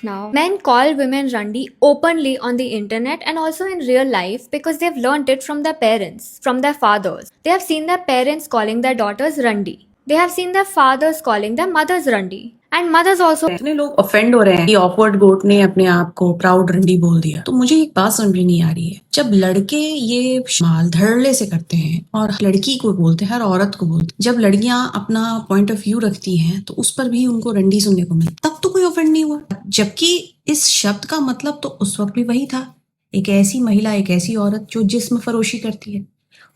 now, men call women Randi openly on the internet and also in real life because they've learned it from their parents, from their fathers. They have seen their parents calling their daughters Randi. They have seen their fathers calling their mothers Randi. And mothers also. इतने लोग offend हो रहे हैं कि awkward गोट ने अपने आप को प्राउड रंडी बोल दिया। तो मुझे एक बात समझ में नहीं आ रही है, जब लड़के ये माल धड़ल्ले से करते हैं और लड़की को बोलते हैं, हर औरत को बोलते हैं, जब लड़कियां अपना पॉइंट ऑफ व्यू रखती हैं तो उस पर भी उनको रंडी सुनने को मिलता, तब तो कोई ऑफेंड नहीं हुआ। जबकि इस शब्द का मतलब तो उस वक्त भी वही था, एक ऐसी महिला, एक ऐसी औरत जो जिस्म फरोशी करती है।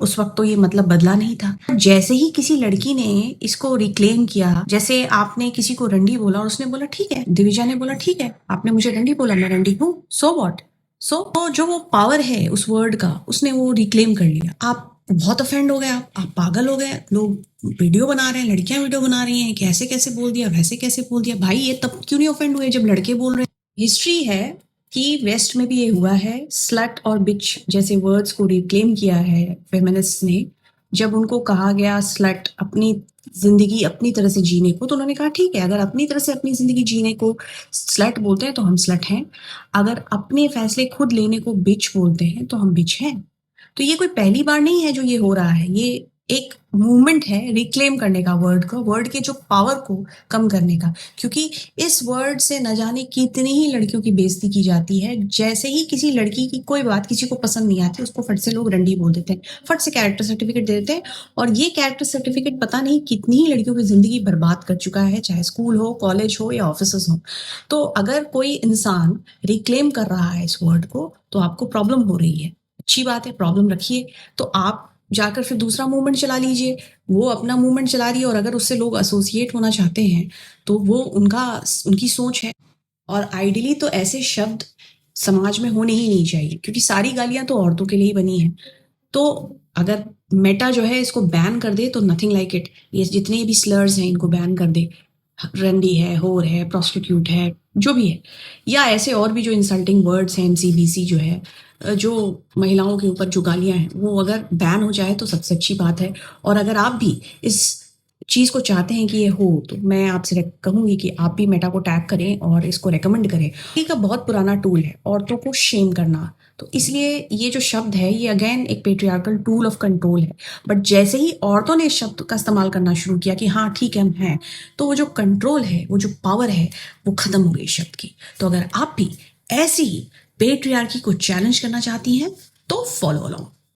उस वक्त तो ये मतलब बदला नहीं था। जैसे ही किसी लड़की ने इसको रिक्लेम किया, जैसे आपने किसी को रंडी बोला और उसने बोला ठीक है, दिविजा ने बोला ठीक है, आपने मुझे रंडी बोला, मैं रंडी हूँ, सो व्हाट। सो जो वो पावर है उस वर्ड का, उसने वो रिक्लेम कर लिया। आप बहुत ऑफेंड हो गए, आप पागल हो गए। लोग वीडियो बना रहे हैं, लड़कियां वीडियो बना रही हैं, कैसे कैसे बोल दिया, वैसे कैसे बोल दिया। भाई ये तब क्यों नहीं ऑफेंड हुए जब लड़के बोल रहे हैं। हिस्ट्री है कि वेस्ट में भी ये हुआ है, स्लट और बिच जैसे वर्ड्स को रिक्लेम किया है फेमिनिस्ट ने। जब उनको कहा गया स्लट अपनी जिंदगी अपनी तरह से जीने को, तो उन्होंने कहा ठीक है, अगर अपनी तरह से अपनी जिंदगी जीने को स्लट बोलते हैं तो हम स्लट हैं, अगर अपने फैसले खुद लेने को बिच बोलते हैं तो हम बिच हैं। तो ये कोई पहली बार नहीं है जो ये हो रहा है, ये एक मूवमेंट है रिक्लेम करने का वर्ड को, वर्ड के जो पावर को कम करने का। क्योंकि इस वर्ड से न जाने कितनी ही लड़कियों की बेइज्जती की जाती है। जैसे ही किसी लड़की की कोई बात किसी को पसंद नहीं आती, उसको फट से लोग रंडी बोल देते हैं, फट से कैरेक्टर सर्टिफिकेट दे देते हैं। और ये कैरेक्टर सर्टिफिकेट पता नहीं कितनी ही लड़कियों की जिंदगी बर्बाद कर चुका है, चाहे स्कूल हो, कॉलेज हो या ऑफिस हो। तो अगर कोई इंसान रिक्लेम कर रहा है इस वर्ड को तो आपको प्रॉब्लम हो रही है, अच्छी बात है, प्रॉब्लम रखिए। तो आप जाकर फिर दूसरा मूवमेंट चला लीजिए, वो अपना मूवमेंट चला रही है और अगर उससे लोग एसोसिएट होना चाहते हैं तो वो उनकी सोच है। और आइडियली तो ऐसे शब्द समाज में होने ही नहीं चाहिए, क्योंकि सारी गालियां तो औरतों के लिए ही बनी है। तो अगर मेटा जो है इसको बैन कर दे तो नथिंग लाइक इट। ये जितने भी स्लर्स हैं इनको बैन कर दे, रंडी है, होर है, प्रोस्टिट्यूट है, जो भी है, या ऐसे और भी जो इंसल्टिंग वर्ड्स हैं, एमसीबीसी जो है, जो महिलाओं के ऊपर जो गालियां हैं, वो अगर बैन हो जाए तो सबसे अच्छी बात है। और अगर आप भी इस चीज़ को चाहते हैं कि ये हो, तो मैं आपसे कहूंगी कि आप भी मेटा को टैग करें और इसको रेकमेंड करें। ये का बहुत पुराना टूल है औरतों को शेम करना, तो इसलिए ये जो शब्द है ये अगेन एक पेट्रियार्कल टूल ऑफ कंट्रोल है। बट जैसे ही औरतों ने इस शब्द का इस्तेमाल करना शुरू किया कि हाँ ठीक है हम हैं, तो वो जो कंट्रोल है, वो जो पावर है, वो खत्म हो गई शब्द की। तो अगर आप भी ऐसी ही पेट्रियार्की को चैलेंज करना चाहती हैं तो फॉलो अलोंग।